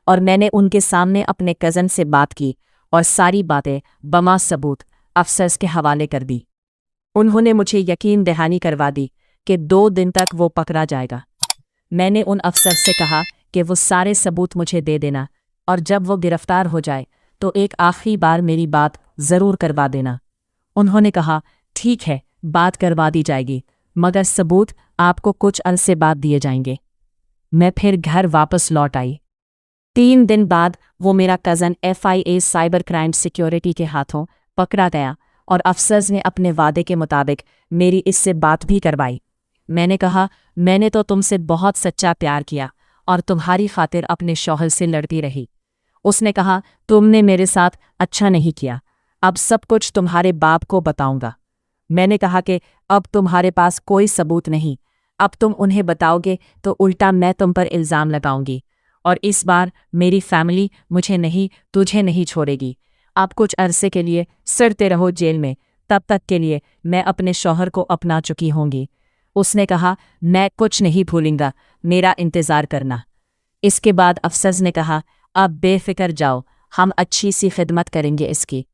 और मैंने उनके सामने अपने कज़न से बात की और सारी बातें बमा सबूत अफसर्स के हवाले कर दी। उन्होंने मुझे यकीन दहानी करवा दी कि 2 दिन तक वो पकड़ा जाएगा। मैंने उन अफसर से कहा कि वो सारे सबूत मुझे दे देना और जब वो गिरफ्तार हो जाए तो एक आखिरी बार मेरी बात ज़रूर करवा देना। उन्होंने कहा, ठीक है, बात करवा दी जाएगी, मगर सबूत आपको कुछ अरसे बाद दिए जाएंगे। मैं फिर घर वापस लौट आई। 3 दिन बाद वो मेरा cousin FIA cyber crime security के हाथों पकड़ा गया और अफसर्स ने अपने वादे के मुताबिक मेरी इससे बात भी करवाई। मैंने कहा, मैंने तो तुमसे बहुत सच्चा प्यार किया और तुम्हारी खातिर अपने शौहर से लड़ती रही। उसने कहा, तुमने मेरे साथ अच्छा नहीं किया, अब सब कुछ तुम्हारे बाप को बताऊंगा। मैंने कहा कि अब तुम्हारे पास कोई सबूत नहीं, अब तुम उन्हें बताओगे तो उल्टा मैं तुम पर इल्ज़ाम लगाऊंगी और इस बार मेरी फैमिली मुझे नहीं, तुझे नहीं छोड़ेगी। आप कुछ अरसे के लिए सड़ते रहो जेल में, तब तक के लिए मैं अपने शौहर को अपना चुकी होंगी। उसने कहा, मैं कुछ नहीं भूलूंगा, मेरा इंतज़ार करना। इसके बाद अफसर ने कहा, अब बेफिक्र जाओ, हम अच्छी सी खिदमत करेंगे इसकी।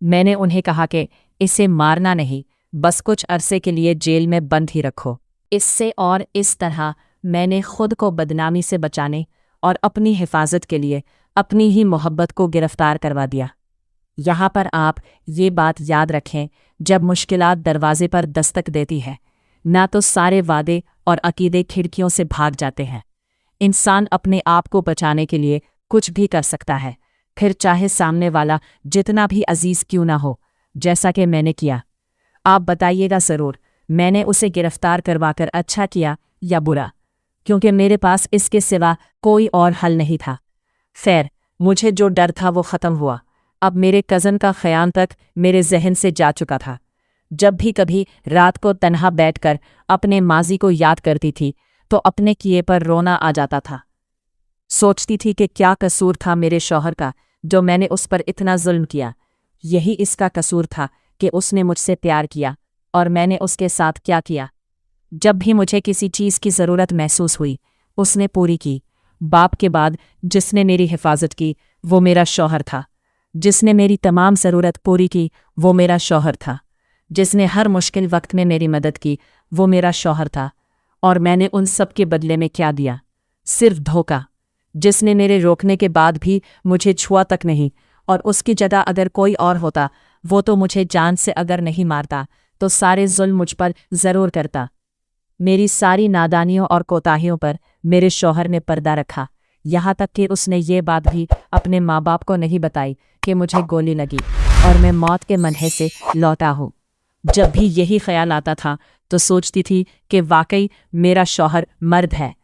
मैंने उन्हें कहा कि इसे मारना नहीं, बस कुछ अरसे के लिए जेल में बंद ही रखो। इससे और इस तरह मैंने खुद को बदनामी से बचाने और अपनी हिफाजत के लिए अपनी ही मोहब्बत को गिरफ्तार करवा दिया। यहाँ पर आप ये बात याद रखें, जब मुश्किलात दरवाजे पर दस्तक देती है, ना तो सारे वादे और अकीदे खिड़कियों से भाग जाते हैं। इंसान अपने आप को बचाने के लिए कुछ भी कर सकता है, फिर चाहे सामने वाला जितना भी अजीज क्यों ना हो, जैसा कि मैंने किया। आप बताइएगा ज़रूर, मैंने उसे गिरफ्तार करवाकर अच्छा किया या बुरा। क्योंकि मेरे पास इसके सिवा कोई और हल नहीं था। खैर, मुझे जो डर था वो ख़त्म हुआ। अब मेरे कज़न का ख़याल तक मेरे जहन से जा चुका था। जब भी कभी रात को तन्हा बैठकर अपने माजी को याद करती थी तो अपने किए पर रोना आ जाता था। सोचती थी कि क्या कसूर था मेरे शौहर का जो मैंने उस पर इतना जुल्म किया। यही इसका कसूर था कि उसने मुझसे प्यार किया और मैंने उसके साथ क्या किया। जब भी मुझे किसी चीज़ की ज़रूरत महसूस हुई उसने पूरी की। बाप के बाद जिसने मेरी हिफाजत की वो मेरा शौहर था। जिसने मेरी तमाम ज़रूरत पूरी की वो मेरा शौहर था। जिसने हर मुश्किल वक्त में मेरी मदद की वो मेरा शौहर था। और मैंने उन सब के बदले में क्या दिया? सिर्फ धोखा। जिसने मेरे रोकने के बाद भी मुझे छुआ तक नहीं, और उसकी जगह अगर कोई और होता वो तो मुझे जान से अगर नहीं मारता तो सारे जुल्म मुझ पर ज़रूर करता। मेरी सारी नादानियों और कोताहियों पर मेरे शौहर ने पर्दा रखा, यहाँ तक कि उसने ये बात भी अपने माँ बाप को नहीं बताई कि मुझे गोली लगी और मैं मौत के मंढे से लौटा हूँ। जब भी यही ख्याल आता था तो सोचती थी कि वाकई मेरा शौहर मर्द है,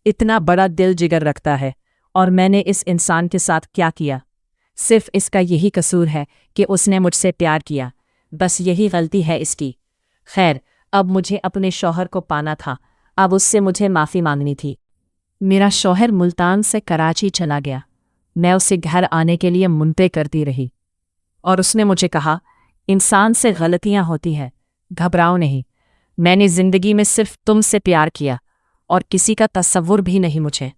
इतना बड़ा दिल जिगर रखता है, और मैंने इस इंसान के साथ क्या किया? सिर्फ इसका यही कसूर है कि उसने मुझसे प्यार किया, बस यही गलती है इसकी। खैर, अब मुझे अपने शौहर को पाना था, अब उससे मुझे माफ़ी मांगनी थी। मेरा शौहर मुल्तान से कराची चला गया। मैं उसे घर आने के लिए मुंते करती रही और उसने मुझे कहा, इंसान से गलतियां होती हैं, घबराओ नहीं। मैंने ज़िंदगी में सिर्फ तुमसे प्यार किया और किसी का तसव्वुर भी नहीं मुझे।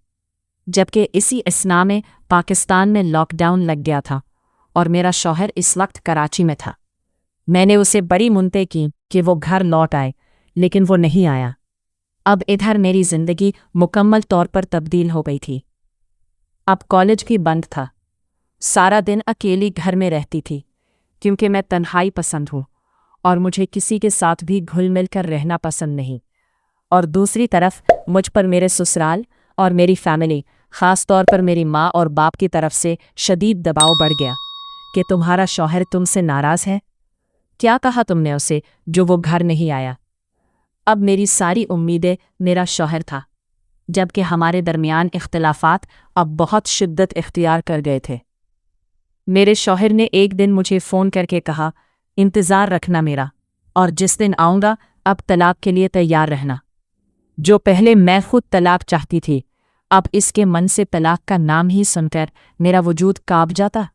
जबकि इसी असना में पाकिस्तान में लॉकडाउन लग गया था और मेरा शौहर इस वक्त कराची में था। मैंने उसे बड़ी मुन्ते की कि वो घर लौट आए, लेकिन वो नहीं आया। अब इधर मेरी ज़िंदगी मुकम्मल तौर पर तब्दील हो गई थी। अब कॉलेज भी बंद था। सारा दिन अकेली घर में रहती थी क्योंकि मैं तन्हाई पसंद हूँ और मुझे किसी के साथ भी घुल मिल कर रहना पसंद नहीं। और दूसरी तरफ मुझ पर मेरे ससुराल और मेरी फैमिली, ख़ास तौर पर मेरी माँ और बाप की तरफ से शदीद दबाव बढ़ गया कि तुम्हारा शौहर तुमसे नाराज़ है। क्या कहा तुमने उसे जो वो घर नहीं आया? अब मेरी सारी उम्मीदें मेरा शौहर था, जबकि हमारे दरमियान इख्तिलाफ़ात अब बहुत शिद्दत इख्तियार कर गए थे। मेरे शौहर ने एक दिन मुझे फ़ोन करके कहा, इंतज़ार रखना मेरा, और जिस दिन आऊँगा अब तलाक के लिए तैयार रहना। जो पहले मैं खुद तलाक चाहती थी, अब इसके मन से तलाक का नाम ही सुनकर मेरा वजूद काँप जाता।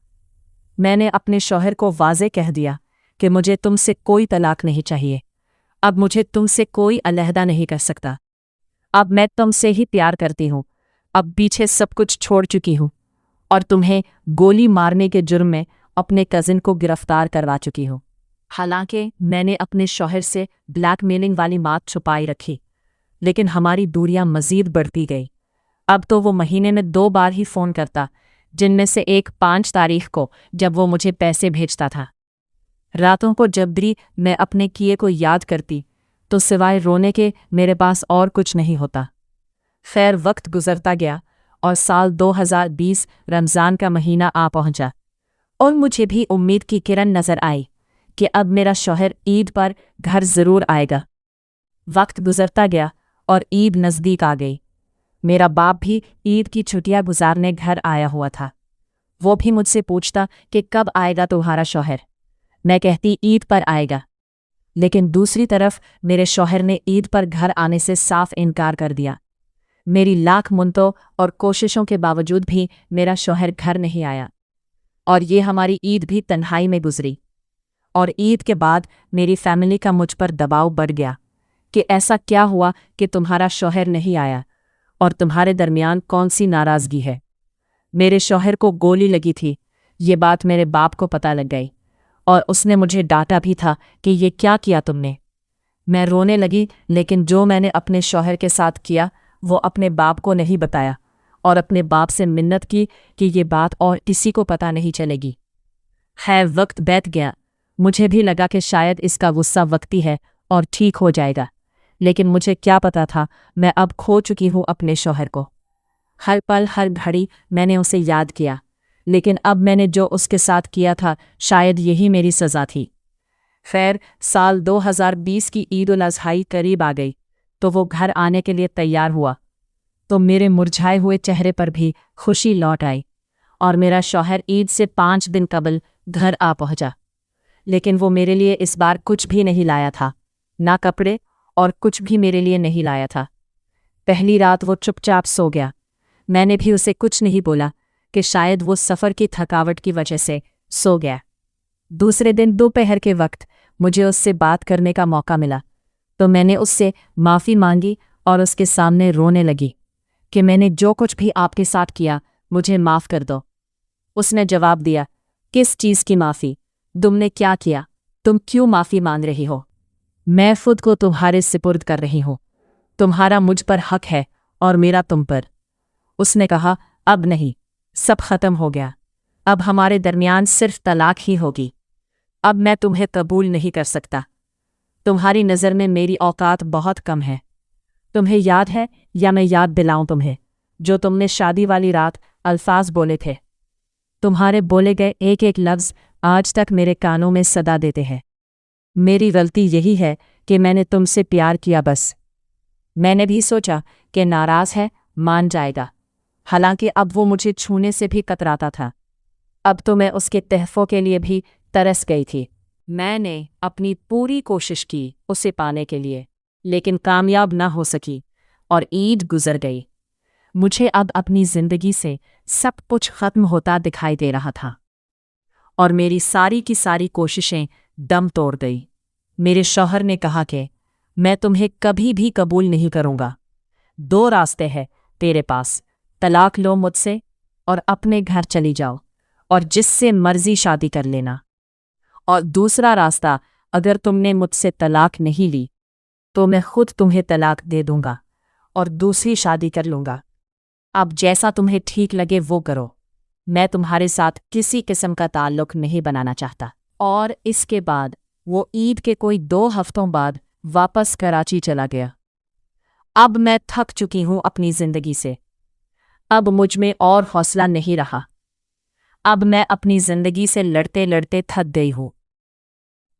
मैंने अपने शौहर को वाज़े कह दिया कि मुझे तुमसे कोई तलाक नहीं चाहिए। अब मुझे तुमसे कोई अलहदा नहीं कर सकता। अब मैं तुमसे ही प्यार करती हूँ। अब पीछे सब कुछ छोड़ चुकी हूँ और तुम्हें गोली मारने के जुर्म में अपने कज़िन को गिरफ्तार करवा चुकी हूँ। हालांकि मैंने अपने शौहर से ब्लैकमेलिंग वाली बात छुपाई रखी, लेकिन हमारी दूरियां मज़ीद बढ़ती गई। अब तो वो महीने में 2 बार ही फ़ोन करता, जिनमें से एक 5 तारीख को जब वो मुझे पैसे भेजता था। रातों को जब भी मैं अपने किए को याद करती तो सिवाय रोने के मेरे पास और कुछ नहीं होता। खैर, वक्त गुजरता गया और साल 2020 रमज़ान का महीना आ पहुंचा और मुझे भी उम्मीद की किरण नज़र आई कि अब मेरा शौहर ईद पर घर ज़रूर आएगा। वक्त गुजरता गया और ईद नज़दीक आ गई। मेरा बाप भी ईद की छुट्टियां गुजारने घर आया हुआ था। वो भी मुझसे पूछता कि कब आएगा तुम्हारा शौहर। मैं कहती ईद पर आएगा, लेकिन दूसरी तरफ मेरे शौहर ने ईद पर घर आने से साफ इनकार कर दिया। मेरी लाख मुन्नतों और कोशिशों के बावजूद भी मेरा शौहर घर नहीं आया और ये हमारी ईद भी तन्हाई में गुजरी। और ईद के बाद मेरी फैमिली का मुझ पर दबाव बढ़ गया कि ऐसा क्या हुआ कि तुम्हारा शौहर नहीं आया और तुम्हारे दरमियान कौन सी नाराज़गी है। मेरे शौहर को गोली लगी थी, ये बात मेरे बाप को पता लग गई और उसने मुझे डांटा भी था कि ये क्या किया तुमने। मैं रोने लगी, लेकिन जो मैंने अपने शौहर के साथ किया वो अपने बाप को नहीं बताया और अपने बाप से मिन्नत की कि ये बात और किसी को पता नहीं चलेगी। खैर, वक्त बीत गया। मुझे भी लगा कि शायद इसका गुस्सा वक्ती है और ठीक हो जाएगा, लेकिन मुझे क्या पता था मैं अब खो चुकी हूँ अपने शौहर को। हर पल हर घड़ी मैंने उसे याद किया, लेकिन अब मैंने जो उसके साथ किया था शायद यही मेरी सज़ा थी। खैर, साल 2020 की ईद उल अज़हा करीब आ गई तो वो घर आने के लिए तैयार हुआ। तो मेरे मुरझाए हुए चेहरे पर भी खुशी लौट आई और मेरा शौहर ईद से 5 दिन कबल घर आ पहुंचा। लेकिन वो मेरे लिए इस बार कुछ भी नहीं लाया था, ना कपड़े और कुछ भी मेरे लिए नहीं लाया था। पहली रात वो चुपचाप सो गया। मैंने भी उसे कुछ नहीं बोला कि शायद वो सफ़र की थकावट की वजह से सो गया। दूसरे दिन दोपहर के वक्त मुझे उससे बात करने का मौका मिला तो मैंने उससे माफ़ी मांगी और उसके सामने रोने लगी कि मैंने जो कुछ भी आपके साथ किया मुझे माफ़ कर दो। उसने जवाब दिया, किस चीज़ की माफ़ी? तुमने क्या किया? तुम क्यों माफ़ी मांग रही हो? मैं खुद को तुम्हारे सिपुर्द कर रही हूँ। तुम्हारा मुझ पर हक है और मेरा तुम पर। उसने कहा, अब नहीं, सब ख़त्म हो गया। अब हमारे दरमियान सिर्फ तलाक ही होगी। अब मैं तुम्हें कबूल नहीं कर सकता। तुम्हारी नज़र में मेरी औकात बहुत कम है। तुम्हें याद है या मैं याद दिलाऊं तुम्हें जो तुमने शादी वाली रात अल्फाज बोले थे? तुम्हारे बोले गए एक एक लफ्ज़ आज तक मेरे कानों में सदा देते हैं। मेरी गलती यही है कि मैंने तुमसे प्यार किया बस। मैंने भी सोचा कि नाराज़ है, मान जाएगा, हालांकि अब वो मुझे छूने से भी कतराता था। अब तो मैं उसके तहफ़्फ़ों के लिए भी तरस गई थी। मैंने अपनी पूरी कोशिश की उसे पाने के लिए, लेकिन कामयाब ना हो सकी और ईद गुजर गई। मुझे अब अपनी ज़िंदगी से सब कुछ ख़त्म होता दिखाई दे रहा था और मेरी सारी की सारी कोशिशें दम तोड़ गई। मेरे शौहर ने कहा कि मैं तुम्हें कभी भी कबूल नहीं करूँगा। 2 रास्ते हैं तेरे पास, तलाक लो मुझसे और अपने घर चली जाओ और जिससे मर्जी शादी कर लेना, और दूसरा रास्ता, अगर तुमने मुझसे तलाक नहीं ली तो मैं खुद तुम्हें तलाक दे दूंगा और दूसरी शादी कर लूँगा। अब जैसा तुम्हें ठीक लगे वो करो। मैं तुम्हारे साथ किसी किस्म का ताल्लुक़ नहीं बनाना चाहता। और इसके बाद वो ईद के कोई 2 हफ्तों बाद वापस कराची चला गया। अब मैं थक चुकी हूँ अपनी ज़िंदगी से। अब मुझ में और हौसला नहीं रहा। अब मैं अपनी ज़िंदगी से लड़ते लड़ते थक गई हूँ।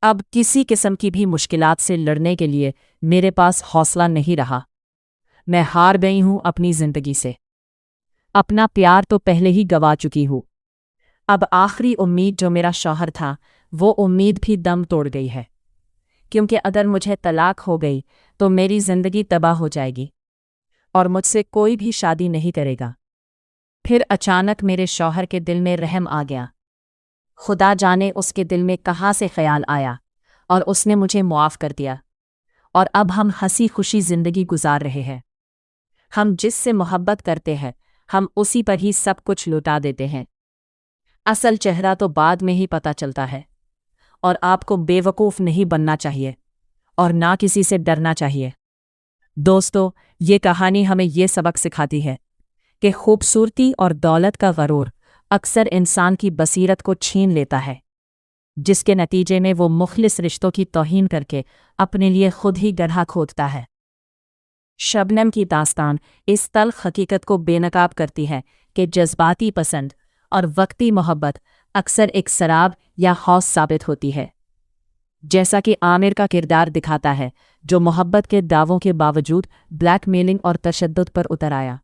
अब किसी किस्म की भी मुश्किलात से लड़ने के लिए मेरे पास हौसला नहीं रहा। मैं हार गई हूँ अपनी ज़िंदगी से। अपना प्यार तो पहले ही गंवा चुकी हूँ। अब आखिरी उम्मीद जो मेरा शौहर था, वो उम्मीद भी दम तोड़ गई है, क्योंकि अगर मुझे तलाक हो गई तो मेरी ज़िंदगी तबाह हो जाएगी और मुझसे कोई भी शादी नहीं करेगा। फिर अचानक मेरे शौहर के दिल में रहम आ गया। खुदा जाने उसके दिल में कहाँ से ख्याल आया और उसने मुझे मुआफ़ कर दिया और अब हम हंसी खुशी ज़िंदगी गुजार रहे हैं। हम जिससे मोहब्बत करते हैं हम उसी पर ही सब कुछ लुटा देते हैं। असल चेहरा तो बाद में ही पता चलता है और आपको बेवकूफ़ नहीं बनना चाहिए और ना किसी से डरना चाहिए। दोस्तों, ये कहानी हमें ये सबक सिखाती है कि खूबसूरती और दौलत का गरूर अक्सर इंसान की बसीरत को छीन लेता है, जिसके नतीजे में वो मुखलिस रिश्तों की तौहीन करके अपने लिए खुद ही गड्ढा खोदता है। शबनम की दास्तान इस तल्ख हकीकत को बेनकाब करती है कि जज्बाती पसंद और वक्ती मोहब्बत अक्सर एक शराब या हौस साबित होती है, जैसा कि आमिर का किरदार दिखाता है, जो मोहब्बत के दावों के बावजूद ब्लैकमेलिंग और तशद्दुद पर उतर आया।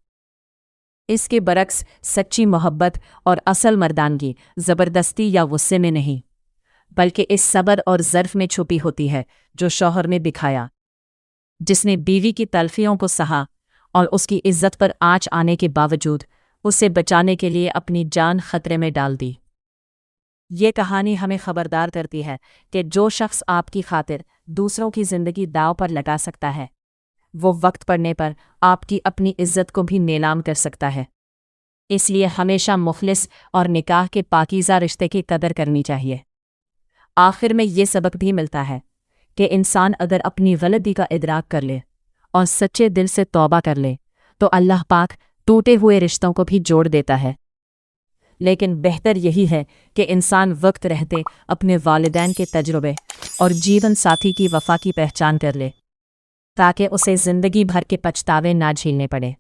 इसके बरक्स सच्ची मोहब्बत और असल मर्दानगी ज़बरदस्ती या गुस्से में नहीं, बल्कि इस सब्र और ज़र्फ़ में छुपी होती है जो शौहर ने दिखाया, जिसने बीवी की तलफियों को सहा और उसकी इज्जत पर आँच आने के बावजूद उसे बचाने के लिए अपनी जान खतरे में डाल दी। ये कहानी हमें खबरदार करती है कि जो शख्स आपकी खातिर दूसरों की ज़िंदगी दांव पर लगा सकता है, वो वक्त पड़ने पर आपकी अपनी इज्जत को भी नीलाम कर सकता है। इसलिए हमेशा मुखलिस और निकाह के पाकीज़ा रिश्ते की कदर करनी चाहिए। आखिर में ये सबक भी मिलता है कि इंसान अगर अपनी गलती का इदराक कर ले और सच्चे दिल से तौबा कर ले तो अल्लाह पाक टूटे हुए रिश्तों को भी जोड़ देता है। लेकिन बेहतर यही है कि इंसान वक्त रहते अपने वालिदैन के तजुर्बे और जीवन साथी की वफ़ा की पहचान कर ले, ताकि उसे ज़िंदगी भर के पछतावे ना झेलने पड़े।